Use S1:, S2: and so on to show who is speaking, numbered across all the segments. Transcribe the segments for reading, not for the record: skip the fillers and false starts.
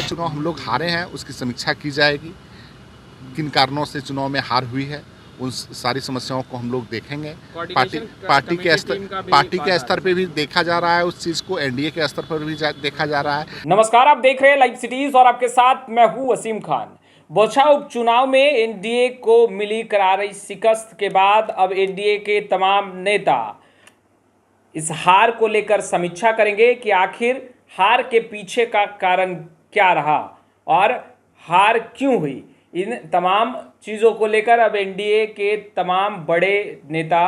S1: चुनाव हम लोग हारे हैं उसकी समीक्षा की जाएगी। किन कारणों से चुनाव में हार हुई है उन सारी समस्याओं को हम लोग देखेंगे। पार्टी के स्तर पे भी देखा जा रहा है उस चीज़ को, एनडीए के स्तर पर भी देखा जा रहा है।
S2: नमस्कार, आप देख रहे हैं लाइव सिटीज और आपके साथ मैं हूं वसीम खान। बोछा उपचुनाव में एनडीए को मिली करारी शिकस्त के बाद अब एनडीए के तमाम नेता इस हार को लेकर समीक्षा करेंगे कि आखिर हार के पीछे का कारण क्या रहा और हार क्यों हुई। इन तमाम चीज़ों को लेकर अब एनडीए के तमाम बड़े नेता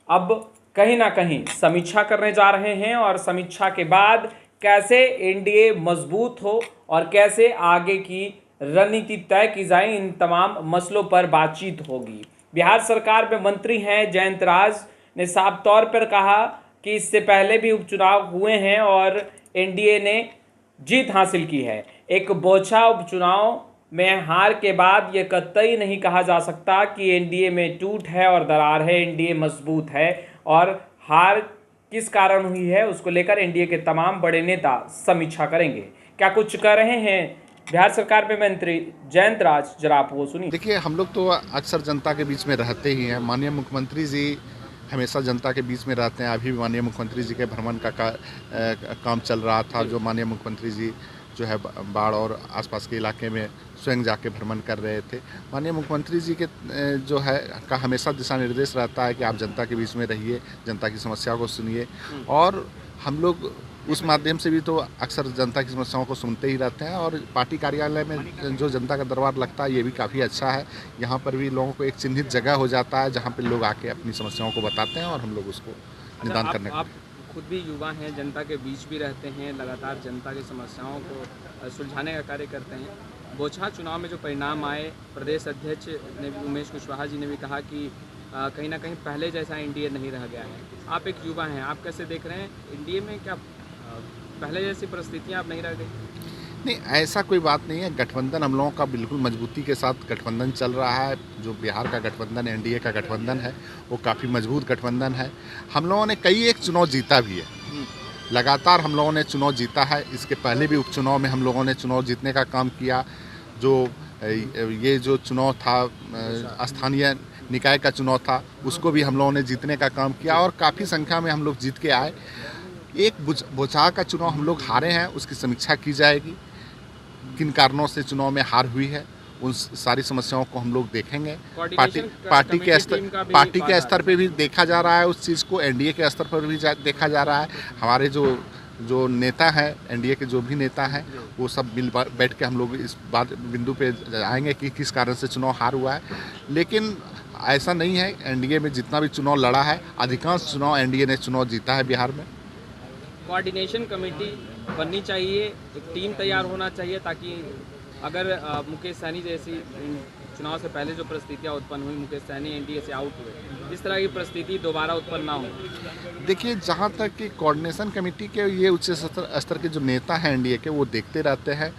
S2: अब कहीं ना कहीं समीक्षा करने जा रहे हैं और समीक्षा के बाद कैसे एनडीए मजबूत हो और कैसे आगे की रणनीति तय की जाए, इन तमाम मसलों पर बातचीत होगी। बिहार सरकार में मंत्री हैं जयंत राज ने साफ तौर पर कहा कि इससे पहले भी उपचुनाव हुए हैं और एनडीए ने जीत हासिल की है। एक बोछा उपचुनाव में हार के बाद ये कतई नहीं कहा जा सकता कि एनडीए में टूट है और दरार है, एनडीए मजबूत है। और हार किस कारण हुई है उसको लेकर एनडीए के तमाम बड़े नेता समीक्षा करेंगे। क्या कुछ कह रहे हैं बिहार सरकार में मंत्री जयंत राज, जरा आप वो सुनिए।
S1: देखिए, हम लोग तो अक्सर जनता के बीच में रहते ही हैं। माननीय मुख्यमंत्री जी हमेशा जनता के बीच में रहते हैं। अभी माननीय मुख्यमंत्री जी के भ्रमण का काम चल रहा था, जो माननीय मुख्यमंत्री जी जो है बाढ़ और आसपास के इलाके में स्वयं जाके भ्रमण कर रहे थे। माननीय मुख्यमंत्री जी के जो है का हमेशा दिशा निर्देश रहता है कि आप जनता के बीच में रहिए, जनता की समस्या को सुनिए। और हम लोग उस माध्यम से भी तो अक्सर जनता की समस्याओं को सुनते ही रहते हैं। और पार्टी कार्यालय में जो जनता का दरबार लगता है ये भी काफ़ी अच्छा है। यहाँ पर भी लोगों को एक चिन्हित जगह हो जाता है जहाँ पर लोग आके अपनी समस्याओं को बताते हैं और हम लोग उसको निदान करने
S3: आप खुद भी युवा हैं, जनता के बीच भी रहते हैं, लगातार जनता की समस्याओं को सुलझाने का कार्य करते हैं। बोछा चुनाव में जो परिणाम आए, प्रदेश अध्यक्ष ने भी, उमेश कुशवाहा जी ने भी कहा कि कहीं ना कहीं पहले जैसा एनडीए नहीं रह गया है। आप एक युवा हैं, आप कैसे देख रहे हैं एनडीए में क्या पहले जैसी परिस्थितियाँ अब नहीं रह गई?
S1: नहीं, ऐसा कोई बात नहीं है। गठबंधन हम लोगों का बिल्कुल मजबूती के साथ गठबंधन चल रहा है। जो बिहार का गठबंधन एनडीए का गठबंधन है वो काफ़ी मजबूत गठबंधन है। हम लोगों ने कई एक चुनाव जीता भी है, लगातार हम लोगों ने चुनाव जीता है। इसके पहले भी उपचुनाव में हम लोगों ने चुनाव जीतने का काम किया। जो ये जो चुनाव था स्थानीय निकाय का चुनाव था उसको भी हम लोगों ने जीतने का काम किया और काफ़ी संख्या में हम लोग जीत के आए। एक बोछा का चुनाव हम लोग हारे हैं उसकी समीक्षा की जाएगी। किन कारणों से चुनाव में हार हुई है उन सारी समस्याओं को हम लोग देखेंगे। पार्टी के स्तर पे भी देखा जा रहा है उस चीज़ को, एनडीए के स्तर पर भी देखा जा रहा है। हमारे जो नेता हैं, एनडीए के जो भी नेता हैं, वो सब मिल बैठ के हम लोग इस बात बिंदु पे आएंगे कि किस कारण से चुनाव हार हुआ है। लेकिन ऐसा नहीं है, एनडीए में जितना भी चुनाव लड़ा है अधिकांश चुनाव एनडीए ने चुनाव जीता है बिहार में।
S3: कोऑर्डिनेशन कमेटी बननी चाहिए, एक टीम तैयार होना चाहिए ताकि अगर मुकेश सहनी जैसी चुनाव से पहले जो परिस्थितियाँ उत्पन्न हुई, मुकेश सहनी एनडीए से आउट हुए, इस तरह की परिस्थिति दोबारा उत्पन्न ना हो।
S1: देखिए, जहाँ तक कि कोऑर्डिनेशन कमेटी के ये उच्च स्तर के जो नेता हैं एनडीए के, वो देखते रहते हैं,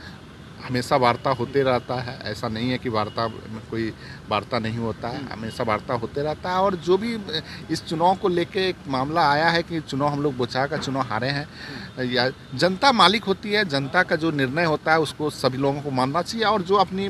S1: हमेशा वार्ता होते रहता है। ऐसा नहीं है कि वार्ता में कोई वार्ता नहीं होता है, हमेशा वार्ता होते रहता है। और जो भी इस चुनाव को लेके एक मामला आया है कि चुनाव हम लोग बोछा का चुनाव हारे हैं, या जनता मालिक होती है, जनता का जो निर्णय होता है उसको सभी लोगों को मानना चाहिए और जो अपने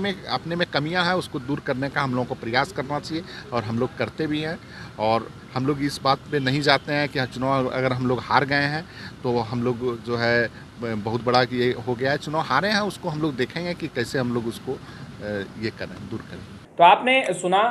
S1: में कमियां हैं उसको दूर करने का हम लोगों को प्रयास करना चाहिए और हम लोग करते भी हैं। और हम लोग इस बात पे नहीं जाते हैं कि चुनाव अगर हम लोग हार गए हैं तो हम लोग जो है बहुत बड़ा ये हो गया है। चुनाव हारे हैं उसको हम लोग देखेंगे कि कैसे हम लोग उसको ये करें, दूर करें।
S2: तो आपने सुना,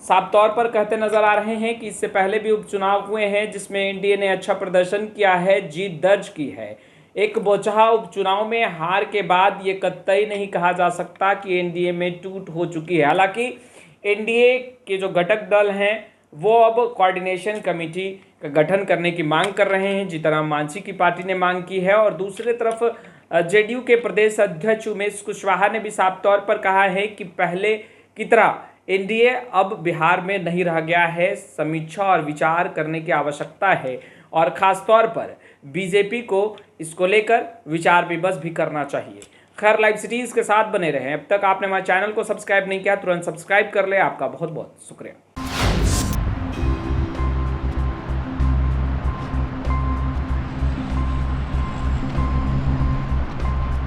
S2: साफ तौर पर कहते नजर आ रहे हैं कि इससे पहले भी उपचुनाव हुए हैं जिसमें एनडीए ने अच्छा प्रदर्शन किया है, जीत दर्ज की है। एक बोछा उपचुनाव में हार के बाद ये कतई नहीं कहा जा सकता कि एनडीए में टूट हो चुकी है। हालांकि एनडीए के जो घटक दल हैं वो अब कोऑर्डिनेशन कमेटी का गठन करने की मांग कर रहे हैं। जीतनराम मांझी की पार्टी ने मांग की है और दूसरी तरफ जेडीयू के प्रदेश अध्यक्ष उमेश कुशवाहा ने भी साफ तौर पर कहा है कि पहले की तरह एनडीए अब बिहार में नहीं रह गया है, समीक्षा और विचार करने की आवश्यकता है और ख़ास तौर पर बीजेपी को इसको लेकर विचार विमर्श भी करना चाहिए। खैर, लाइव सिटीज़ के साथ बने रहें। अब तक आपने हमारे चैनल को सब्सक्राइब नहीं किया, तुरंत सब्सक्राइब कर ले। आपका बहुत बहुत शुक्रिया।